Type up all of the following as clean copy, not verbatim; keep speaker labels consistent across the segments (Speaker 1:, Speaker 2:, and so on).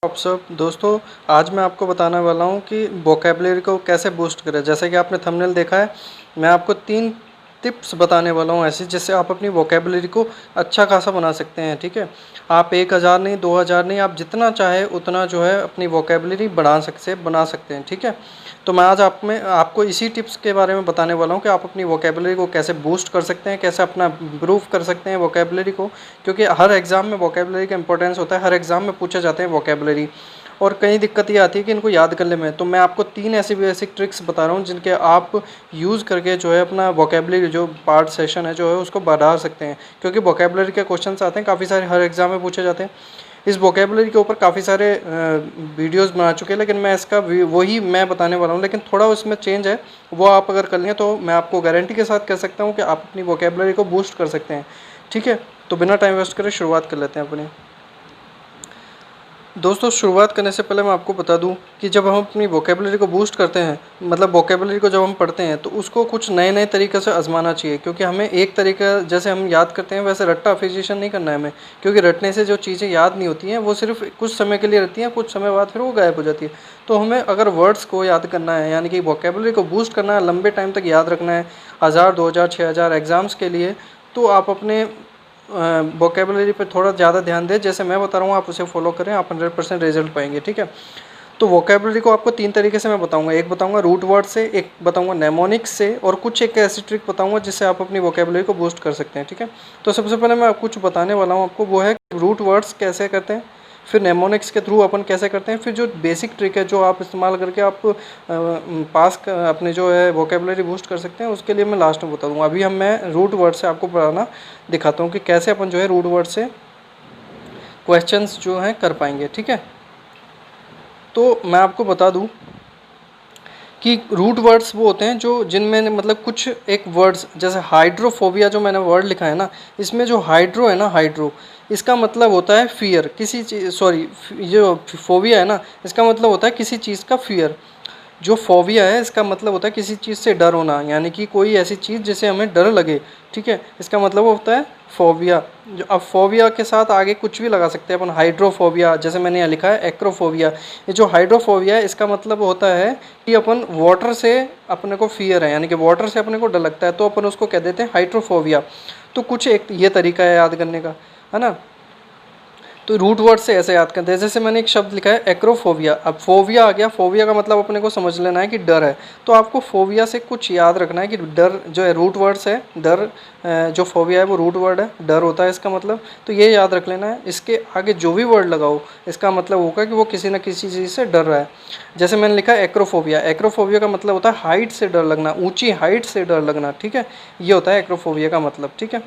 Speaker 1: आप सब दोस्तों, आज मैं आपको बताने वाला हूँ कि वोकेबलरी को कैसे बूस्ट करें। जैसे कि आपने थंबनेल देखा है, मैं आपको 3 टिप्स बताने वाला हूँ ऐसी, जिससे आप अपनी वोकेबलरी को अच्छा खासा बना सकते हैं। ठीक है, आप 1000 नहीं, 2000 नहीं, आप जितना चाहे उतना जो है अपनी वोकेबलरी बना सकते हैं। ठीक है, तो मैं आज आपको इसी टिप्स के बारे में बताने वाला हूँ कि आप अपनी वोकेबलरी को कैसे बूस्ट कर सकते हैं, कैसे अपना इम्प्रूव कर सकते हैं वोकेबलरी को। क्योंकि हर एग्ज़ाम में वोकेबलरी का इंपॉर्टेंस होता है, हर एग्ज़ाम में पूछे जाते हैं वोकेबलरी। और कई दिक्कत ये आती है कि इनको याद करने में। तो मैं आपको 3 ऐसी बेसिक ट्रिक्स बता रहा हूँ जिनके आप यूज़ करके जो है अपना वोकेबलरी जो पार्ट सेशन है जो है उसको बढ़ा सकते हैं। क्योंकि वोकेबलरी के क्वेश्चंस आते हैं काफ़ी सारे, हर एग्ज़ाम में पूछे जाते हैं। इस वोकेबलरी के ऊपर काफ़ी सारे वीडियोस बना चुके हैं, लेकिन मैं इसका वही मैं बताने वाला हूँ, लेकिन थोड़ा उसमें चेंज है। वो आप अगर कर लें तो मैं आपको गारंटी के साथ कह सकता हूँ कि आप अपनी वोकेबलरी को बूस्ट कर सकते हैं। ठीक है, तो बिना टाइम वेस्ट करे शुरुआत कर लेते हैं अपनी। दोस्तों, शुरुआत करने से पहले मैं आपको बता दूं कि जब हम अपनी वोकेबलरी को बूस्ट करते हैं, मतलब वोकेबलरी को जब हम पढ़ते हैं, तो उसको कुछ नए नए तरीके से आजमाना चाहिए। क्योंकि हमें एक तरीका जैसे हम याद करते हैं वैसे रट्टा फिजिशन नहीं करना है हमें। क्योंकि रटने से जो चीज़ें याद नहीं होती हैं वो सिर्फ कुछ समय के लिए रहती हैं, कुछ समय बाद फिर वो गायब हो जाती है। तो हमें अगर वर्ड्स को याद करना है, यानी कि वोकेबलरी को बूस्ट करना है, लंबे टाइम तक याद रखना है, 1000, 2000, 6000 एग्ज़ाम्स के लिए, तो आप अपने वोकेबलरी पे थोड़ा ज़्यादा ध्यान दें। जैसे मैं बता रहा हूँ आप उसे फॉलो करें, आप 100% रिजल्ट पाएंगे। ठीक है, तो वोकेबलरी को आपको 3 तरीके से मैं बताऊंगा। एक बताऊंगा रूट वर्ड से, एक बताऊंगा नेमोनिक्स से, और कुछ एक ऐसी ट्रिक बताऊंगा जिससे आप अपनी वोकेबलरी को बूस्ट कर सकते हैं। ठीक है, तो सबसे पहले मैं कुछ बताने वाला हूँ आपको, वो है रूट वर्ड्स कैसे करते हैं, फिर नेमोनिक्स के थ्रू अपन कैसे करते हैं, फिर जो बेसिक ट्रिक है जो आप इस्तेमाल करके आप अपने जो है वोकेबलरी बूस्ट कर सकते हैं, उसके लिए मैं लास्ट में बता दूंगा। अभी मैं रूट वर्ड से आपको पढ़ाना दिखाता हूँ कि कैसे अपन जो है रूट वर्ड से क्वेश्चंस जो हैं कर पाएंगे। ठीक है, तो मैं आपको बता दूं कि रूट वर्ड्स वो होते हैं जो जिनमें मतलब कुछ एक वर्ड्स, जैसे हाइड्रोफोबिया जो मैंने वर्ड लिखा है ना, इसमें जो हाइड्रो है ना, हाइड्रो इसका मतलब होता है फियर, किसी चीज़, सॉरी, जो फोबिया है ना, इसका मतलब होता है किसी चीज़ का फियर। जो फोबिया है इसका मतलब होता है किसी चीज़ से डर होना, यानी कि कोई ऐसी चीज़ जिसे हमें डर लगे। ठीक है, इसका मतलब होता है फोबिया। जो अब फोबिया के साथ आगे कुछ भी लगा सकते हैं अपन, हाइड्रोफोबिया, जैसे मैंने यहाँ लिखा है एक्रोफोबिया। ये जो हाइड्रोफोबिया है इसका मतलब होता है कि अपन वाटर से अपने को फियर है, यानी कि वाटर से अपने को डर लगता है, तो अपन उसको कह देते हैं हाइड्रोफोबिया। तो कुछ एक ये तरीका है याद करने का, है ना। तो रूट वर्ड से ऐसे याद करते हैं। जैसे मैंने एक शब्द लिखा है एक्रोफोबिया, अब फोबिया आ गया, फोबिया का मतलब अपने को समझ लेना है कि डर है। तो आपको फोबिया से कुछ याद रखना है कि डर जो है रूट वर्ड से, डर, जो फोबिया है वो रूट वर्ड है, डर होता है इसका मतलब। तो ये याद रख लेना है। इसके आगे जो भी वर्ड लगाओ इसका मतलब होगा कि वो किसी न किसी चीज़ से डर रहा है। जैसे मैंने लिखा है एक्रोफोबिया, एक्रोफोबिया का मतलब होता है हाइट से डर लगना, ऊँची हाइट से डर लगना। ठीक है, ये होता है एक्रोफोबिया का मतलब। ठीक है,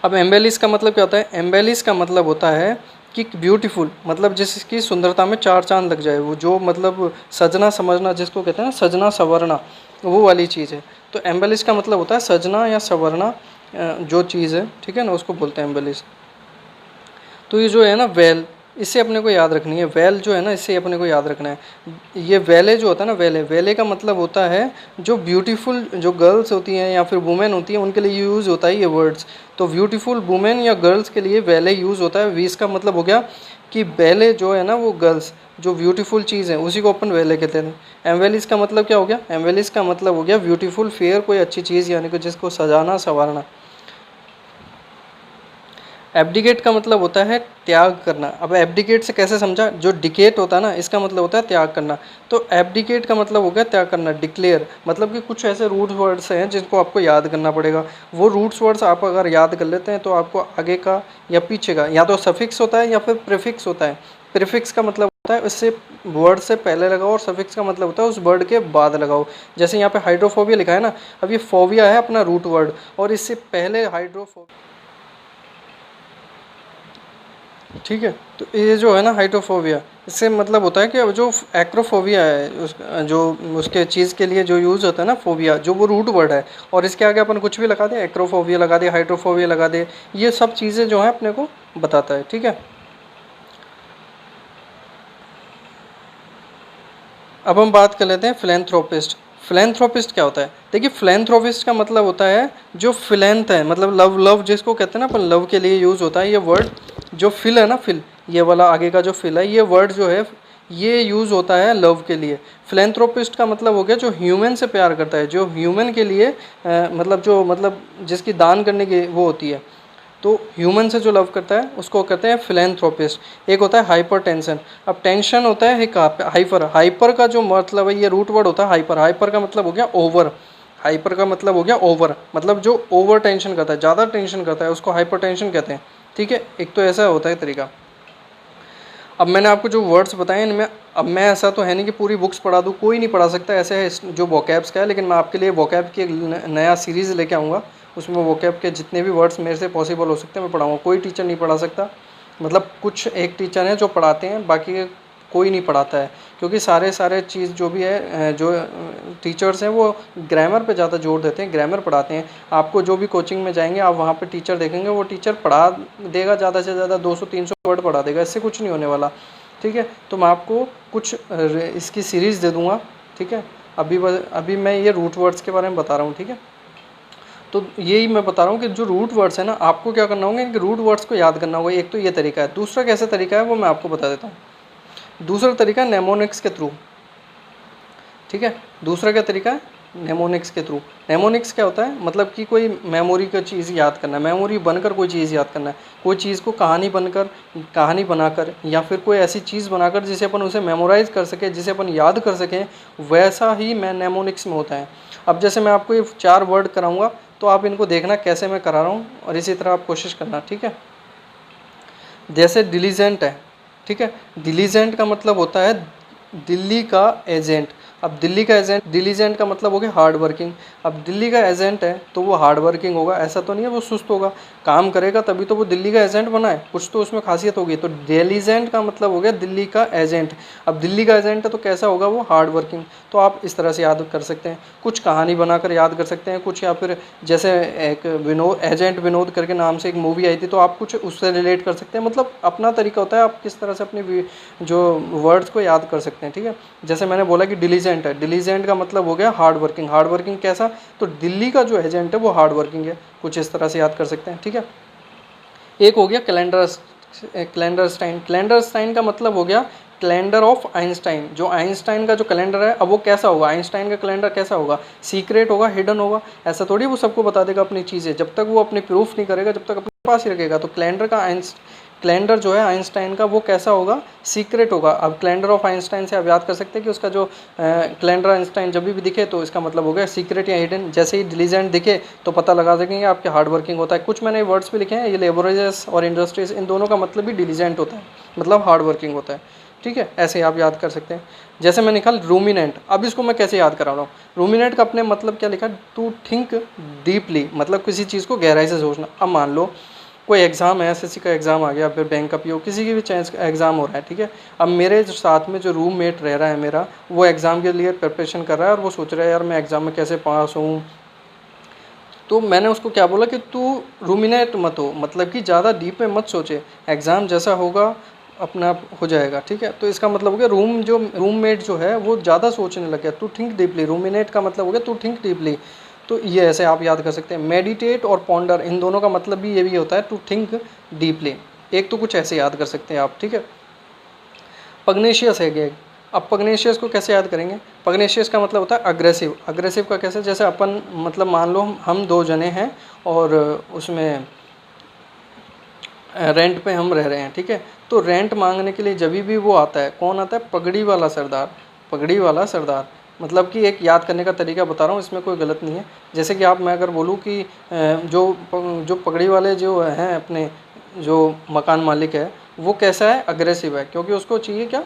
Speaker 1: अब एम्बेलिश का मतलब क्या होता है? एम्बेलिश का मतलब होता है कि ब्यूटीफुल, मतलब जिसकी सुंदरता में 4 चांद लग जाए, वो जो मतलब सजना समझना जिसको कहते हैं ना, सजना संवरना, वो वाली चीज़ है। तो एम्बेलिश का मतलब होता है सजना या संवरना, जो चीज़ है, ठीक है ना, उसको बोलते हैं एम्बेलिश। तो ये जो है ना वेल, इससे अपने को याद रखनी है। वेल जो है ना, इससे अपने को याद रखना है। ये वेले जो होता है ना, वेले, वेले का मतलब होता है जो ब्यूटीफुल जो गर्ल्स होती हैं या फिर वुमेन होती हैं उनके लिए यूज़ होता है ये वर्ड्स। तो ब्यूटीफुल वुमेन या गर्ल्स के लिए वेले यूज़ होता है। वीस का मतलब हो गया कि वेले जो है ना वो गर्ल्स, जो ब्यूटीफुल चीज़ है उसी को अपन वेले कहते हैं। एम्वेलिस का मतलब क्या हो गया? एम्वेलिस का मतलब हो गया ब्यूटीफुल, फेयर, कोई अच्छी चीज़, यानी कि जिसको सजाना संवारना। एब्डिकेट का मतलब होता है त्याग करना। अब एब्डिकेट से कैसे समझा? जो डिकेट होता है ना, इसका मतलब होता है त्याग करना। तो एब्डिकेट का मतलब हो गया त्याग करना। डिक्लेयर मतलब कि कुछ ऐसे रूट वर्ड्स हैं जिनको आपको याद करना पड़ेगा। वो रूट्स वर्ड्स आप अगर याद कर लेते हैं तो आपको आगे का या पीछे का या तो सफिक्स होता है या फिर प्रीफिक्स होता है। प्रीफिक्स का मतलब होता है उससे वर्ड से पहले लगाओ, और सफिक्स का मतलब होता है उस वर्ड के बाद लगाओ। जैसे यहाँ पे हाइड्रोफोबिया लिखा है ना, अब ये फोबिया है अपना रूट वर्ड, और इससे पहले हाइड्रोफोबिया। ठीक है, तो ये जो है ना हाइड्रोफोबिया, इससे मतलब होता है कि अब जो एक्रोफोबिया है जो उसके चीज़ के लिए जो यूज़ होता है ना फोबिया, जो वो रूट वर्ड है, और इसके आगे अपन कुछ भी लगा दे, एक्रोफोबिया लगा दे, हाइड्रोफोबिया लगा दे, ये सब चीज़ें जो है अपने को बताता है। ठीक है, अब हम बात कर लेते हैं फिलैंथ्रोपिस्ट। फिलैंथ्रोपिस्ट क्या होता है? देखिए, फिलैंथ्रोपिस्ट का मतलब होता है जो फिलैंथ है, मतलब लव, लव जिसको कहते हैं ना अपन, लव के लिए यूज़ होता है ये वर्ड। जो फिल है ना, फिल, ये वाला आगे का जो फिल है, ये वर्ड जो है ये यूज़ होता है लव के लिए। फिलेंथ्रोपिस्ट का मतलब हो गया जो ह्यूमन से प्यार करता है, जो ह्यूमन के लिए मतलब जो मतलब जिसकी दान करने की वो होती है, तो ह्यूमन से जो लव करता है उसको कहते हैं फिलेंथ्रोपिस्ट। एक होता है हाइपर टेंशन। अब टेंशन होता है एक हाइपर, हाइपर का जो मतलब है ये रूट वर्ड होता है हाइपर, हाइपर का मतलब हो गया ओवर, हाइपर का मतलब हो गया ओवर, मतलब जो ओवर टेंशन करता है, ज़्यादा टेंशन करता है उसको हाइपर टेंशन कहते हैं। ठीक है, एक तो ऐसा होता है तरीका। अब मैंने आपको जो वर्ड्स बताए इनमें, अब मैं ऐसा तो है नहीं कि पूरी बुक्स पढ़ा दूँ, कोई नहीं पढ़ा सकता, ऐसे है जो वोकैब्स का है, लेकिन मैं आपके लिए वोकैब की एक नया सीरीज़ लेके आऊँगा, उसमें वोकैब के जितने भी वर्ड्स मेरे से पॉसिबल हो सकते हैं मैं पढ़ाऊँगा। कोई टीचर नहीं पढ़ा सकता, मतलब कुछ एक टीचर हैं जो पढ़ाते हैं, बाकी कोई नहीं पढ़ाता है, क्योंकि सारे चीज़ जो भी है जो टीचर्स हैं वो ग्रामर पे ज़्यादा जोर देते हैं, ग्रामर पढ़ाते हैं। आपको जो भी कोचिंग में जाएंगे आप वहाँ पे टीचर देखेंगे, वो टीचर पढ़ा देगा ज़्यादा से ज़्यादा 200-300 वर्ड पढ़ा देगा, इससे कुछ नहीं होने वाला। ठीक है, तो मैं आपको कुछ इसकी सीरीज़ दे दूँगा। ठीक है, अभी मैं ये रूट वर्ड्स के बारे में बता रहा हूँ। ठीक है, तो यही मैं बता रहा हूँ कि जो रूट वर्ड्स है ना, आपको क्या करना होगा, इनके रूट वर्ड्स को याद करना होगा। एक तो ये तरीका है, दूसरा कैसा तरीका है वो मैं आपको बता देता हूँ। दूसरा तरीका नेमोनिक्स के थ्रू। ठीक है, दूसरा क्या तरीका है, नेमोनिक्स के थ्रू। नेमोनिक्स क्या होता है, मतलब कि कोई मेमोरी का चीज़ याद करना है, मेमोरी बनकर कोई चीज़ याद करना है, कोई चीज़ को कहानी बनकर, कहानी बनाकर, या फिर कोई ऐसी चीज़ बनाकर जिसे अपन उसे मेमोराइज कर सके, जिसे अपन याद कर सकें, वैसा ही मैं नेमोनिक्स में होता है। अब जैसे मैं आपको ये 4 वर्ड कराऊंगा, तो आप इनको देखना कैसे मैं करा रहा हूँ, और इसी तरह आप कोशिश करना। ठीक है, जैसे डिलीजेंट है। ठीक है, डिलीजेंट का मतलब होता है दिल्ली का एजेंट। अब दिल्ली का एजेंट, डिलीजेंट का मतलब हो गया हार्ड वर्किंग। अब दिल्ली का एजेंट है तो वो हार्ड वर्किंग होगा, ऐसा तो नहीं है वो सुस्त होगा, काम करेगा तभी तो वो दिल्ली का एजेंट बना है, कुछ तो उसमें खासियत होगी। तो डिलीजेंट का मतलब हो गया दिल्ली का एजेंट। अब दिल्ली का एजेंट है तो कैसा होगा वो, हार्ड वर्किंग। तो आप इस तरह से याद कर सकते हैं, कुछ कहानी बनाकर याद कर सकते हैं कुछ, या फिर जैसे एक विनोद, एजेंट विनोद करके नाम से एक मूवी आई थी, तो आप कुछ उससे रिलेट कर सकते हैं। मतलब अपना तरीका होता है आप किस तरह से अपने जो वर्ड्स को याद कर सकते हैं। ठीक है, जैसे मैंने बोला कि डिलीजेंट है, डिलीजेंट का मतलब हो गया हार्ड वर्किंग। हार्ड वर्किंग कैसा, तो दिल्ली का जो एजेंट है वो हार्ड वर्किंग है, कुछ इस तरह से याद कर सकते हैं। ठीक है, एक हो गया कैलेंडरस्टाइन। कैलेंडरस्टाइन का मतलब हो गया कैलेंडर ऑफ आइंस्टाइन। जो आइंस्टाइन का जो कैलेंडर है, अब वो कैसा होगा, आइंस्टाइन का कैलेंडर कैसा होगा, सीक्रेट होगा, हिडन होगा, ऐसा थोड़ी वो सबको बता देगा अपनी चीज़ें, जब तक वो अपनी प्रूफ नहीं करेगा, जब तक अपने पास ही रखेगा। तो कैलेंडर जो है आइंस्टाइन का वो कैसा होगा, सीक्रेट होगा। अब कैलेंडर ऑफ आइंस्टाइन से आप याद कर सकते हैं कि उसका जो कैलेंडर आइंस्टाइन जब भी दिखे तो इसका मतलब हो गया सीक्रेट या हिडन। जैसे ही डिलीजेंट दिखे तो पता लगा सकेंगे आपके हार्ड वर्किंग होता है। कुछ मैंने वर्ड्स भी लिखे हैं, ये लेबोरेजेस और इंडस्ट्रीज, इन दोनों का मतलब भी डिलीजेंट होता है, मतलब हार्ड वर्किंग होता है। ठीक है, ऐसे आप याद कर सकते हैं। जैसे मैं निकाल रूमिनेंट, अब इसको मैं कैसे याद करा रहा हूँ। रूमिनेंट का अपने मतलब क्या लिखा, टू थिंक डीपली, मतलब किसी चीज़ को गहराई से सोचना। अब मान लो कोई एग्ज़ाम है, एसएससी का एग्ज़ाम आ गया, फिर बैंक का पीओ, किसी की भी चाहे एग्ज़ाम हो रहा है। ठीक है, अब मेरे जो साथ में जो रूममेट रह रहा है मेरा, वो एग्ज़ाम के लिए प्रिपरेशन कर रहा है और वो सोच रहा है यार मैं एग्ज़ाम में कैसे पास हूँ। तो मैंने उसको क्या बोला कि तू रूमिनेट मत हो, मतलब कि ज़्यादा डीप में मत सोचे, एग्ज़ाम जैसा होगा अपना आप हो जाएगा। ठीक है, तो इसका मतलब हो गया रूममेट जो है वो ज़्यादा सोचने लग गया, टू थिंक डीपली। रूमिनेट का मतलब हो गया टू थिंक डीपली। तो ये ऐसे आप याद कर सकते हैं। मेडिटेट और पॉन्डर, इन दोनों का मतलब भी ये भी होता है टू थिंक डीपली। एक तो कुछ ऐसे याद कर सकते हैं आप। ठीक है, पग्नेशियस है गया। अब पग्नेशियस को कैसे याद करेंगे, पग्नेशियस का मतलब होता है अग्रेसिव। अग्रेसिव का कैसे, जैसे अपन मतलब मान लो हम 2 जने हैं और उसमें रेंट पे हम रह रहे हैं। ठीक है, तो रेंट मांगने के लिए जब भी वो आता है, कौन आता है, पगड़ी वाला सरदार। पगड़ी वाला सरदार, मतलब कि एक याद करने का तरीका बता रहा हूँ, इसमें कोई गलत नहीं है। जैसे कि मैं अगर बोलूँ कि जो पगड़ी वाले जो हैं अपने जो मकान मालिक है, वो कैसा है, अग्रेसिव है, क्योंकि उसको चाहिए क्या,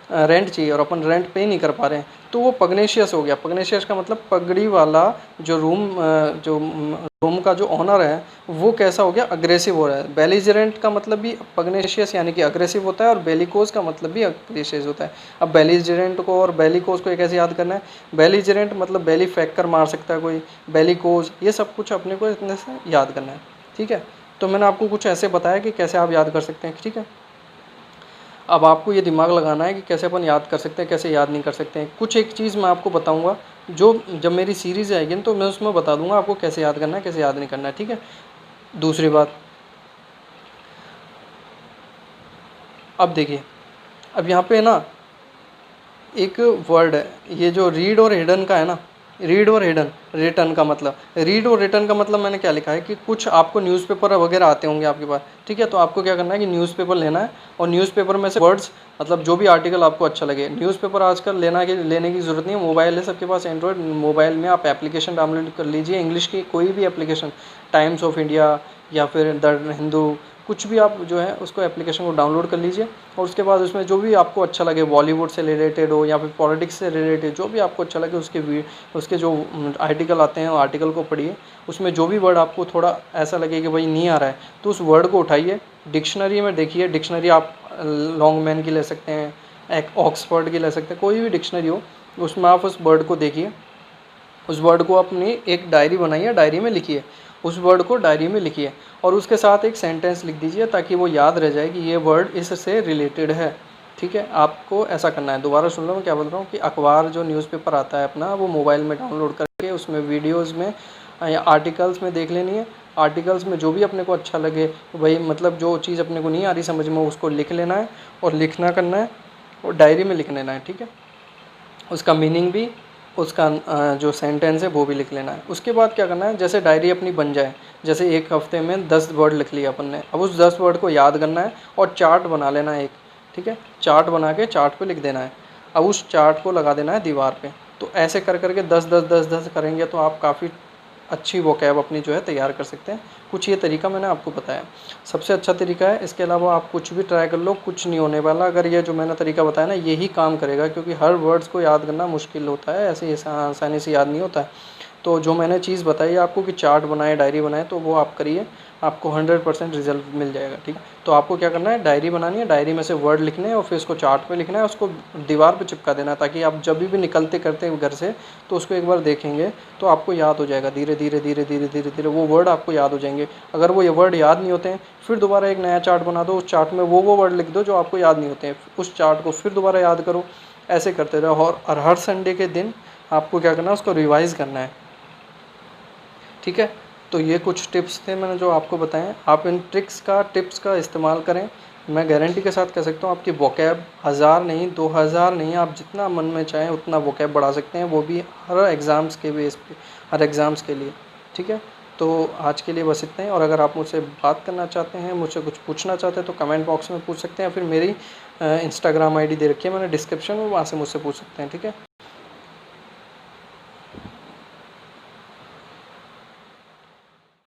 Speaker 1: रेंट चाहिए, और अपन रेंट पे ही नहीं कर पा रहे हैं, तो वो पग्नेशियस हो गया। पग्नेशियस का मतलब पगड़ी वाला जो रूम का जो ओनर है वो कैसा हो गया, अग्रेसिव हो रहा है। बेलिजरेंट का मतलब भी पग्नेशियस यानी कि अग्रेसिव होता है, और बेलिकोज का मतलब भी अग्रेसिव होता है। अब बेलिजरेंट को और बेलिकोज को कैसे याद करना है, बेलिजरेंट मतलब बेली फेंक कर मार सकता है कोई, बेलिकोज, ये सब कुछ अपने को इतने से याद करना है। ठीक है, तो मैंने आपको कुछ ऐसे बताया कि कैसे आप याद कर सकते हैं। ठीक है, अब आपको ये दिमाग लगाना है कि कैसे अपन याद कर सकते हैं, कैसे याद नहीं कर सकते हैं। कुछ एक चीज़ मैं आपको बताऊंगा, जो जब मेरी सीरीज़ आएगी तो मैं उसमें बता दूंगा आपको कैसे याद करना है, कैसे याद नहीं करना है। ठीक है, दूसरी बात, अब देखिए, अब यहाँ पे ना एक वर्ड है, ये जो रीड और हिडन का है ना, रीड और हिडन, रिटर्न का मतलब, रीड और रिटर्न का मतलब मैंने क्या लिखा है कि कुछ आपको न्यूज़पेपर वगैरह आते होंगे आपके पास, ठीक है। तो आपको क्या करना है कि न्यूज़पेपर लेना है और न्यूज़पेपर में से वर्ड्स, मतलब जो भी आर्टिकल आपको अच्छा लगे। न्यूज़पेपर आजकल लेने की ज़रूरत नहीं है, मोबाइल है सबके पास एंड्रॉयड, मोबाइल में आप एप्लीकेशन डाउनलोड कर लीजिए, इंग्लिश की कोई भी एप्लीकेशन, टाइम्स ऑफ इंडिया या फिर द हिंदू, कुछ भी आप जो है उसको एप्लीकेशन को डाउनलोड कर लीजिए और उसके बाद उसमें जो भी आपको अच्छा लगे, बॉलीवुड से रिलेटेड हो या फिर पॉलिटिक्स से रिलेटेड, जो भी आपको अच्छा लगे उसके जो आर्टिकल आते हैं वो आर्टिकल को पढ़िए। उसमें जो भी वर्ड आपको थोड़ा ऐसा लगे कि भाई नहीं आ रहा है, तो उस वर्ड को उठाइए, डिक्शनरी में देखिए। डिक्शनरी आप लॉन्गमैन की ले सकते हैं, एक ऑक्सफोर्ड की ले सकते हैं, कोई भी डिक्शनरी हो उसमें आप उस वर्ड को देखिए, उस वर्ड को अपनी एक डायरी बनाइए, डायरी में लिखिए, उस वर्ड को डायरी में लिखिए और उसके साथ एक सेंटेंस लिख दीजिए ताकि वो याद रह जाए कि ये वर्ड इससे रिलेटेड है, ठीक है। आपको ऐसा करना है। दोबारा सुन लो मैं क्या बोल रहा हूँ कि अखबार जो न्यूज़पेपर आता है अपना, वो मोबाइल में डाउनलोड करके उसमें वीडियोज़ में या आर्टिकल्स में देख लेनी है। आर्टिकल्स में जो भी अपने को अच्छा लगे, भाई मतलब जो चीज़ अपने को नहीं आ रही समझ में, उसको लिख लेना है और लिखना करना है और डायरी में लिख लेना है, ठीक है। उसका मीनिंग भी, उसका जो सेंटेंस है वो भी लिख लेना है। उसके बाद क्या करना है, जैसे डायरी अपनी बन जाए, जैसे एक हफ्ते में 10 वर्ड लिख लिया अपन ने, अब उस 10 वर्ड को याद करना है और चार्ट बना लेना है एक, ठीक है। चार्ट बना के चार्ट पे लिख देना है, अब उस चार्ट को लगा देना है दीवार पे। तो ऐसे कर करके 10 करेंगे तो आप काफ़ी अच्छी वोकैब अपनी जो है तैयार कर सकते हैं। कुछ ये तरीका मैंने आपको बताया, सबसे अच्छा तरीका है। इसके अलावा आप कुछ भी ट्राई कर लो, कुछ नहीं होने वाला। अगर ये जो मैंने तरीका बताया ना, यही काम करेगा, क्योंकि हर वर्ड्स को याद करना मुश्किल होता है, ऐसे आसानी से याद नहीं होता है। तो जो मैंने चीज़ बताई आपको कि चार्ट बनाए, डायरी बनाए, तो वो आप करिए, आपको 100% रिजल्ट मिल जाएगा, ठीक है। तो आपको क्या करना है, डायरी बनानी है, डायरी में से वर्ड लिखने हैं और फिर उसको चार्ट पे लिखना है, उसको दीवार पे चिपका देना है, ताकि आप जब भी निकलते करते हैं घर से तो उसको एक बार देखेंगे तो आपको याद हो जाएगा। धीरे धीरे धीरे धीरे धीरे धीरे वो वर्ड आपको याद हो जाएंगे। अगर वो ये वर्ड याद नहीं होते हैं, फिर दोबारा एक नया चार्ट बना दो, उस चार्ट में वो वर्ड लिख दो जो आपको याद नहीं होते हैं, उस चार्ट को फिर दोबारा याद करो। ऐसे करते रहो और हर संडे के दिन आपको क्या करना है, उसको रिवाइज़ करना है, ठीक है। तो ये कुछ टिप्स थे मैंने जो आपको बताएं, आप इन टिप्स का इस्तेमाल करें। मैं गारंटी के साथ कह सकता हूँ आपकी वोकैब 1000 नहीं, 2000 नहीं, आप जितना मन में चाहें उतना वोकैब बढ़ा सकते हैं, वो भी हर एग्ज़ाम्स के बेस पे, हर एग्ज़ाम्स के लिए, ठीक है। तो आज के लिए बस इतना ही, और अगर आप मुझसे बात करना चाहते हैं, मुझसे कुछ पूछना चाहते हैं, तो कमेंट बॉक्स में पूछ सकते हैं, फिर मेरी इंस्टाग्राम आईडी दे रखी है मैंने डिस्क्रिप्शन में, वहाँ से मुझसे पूछ सकते हैं, ठीक है।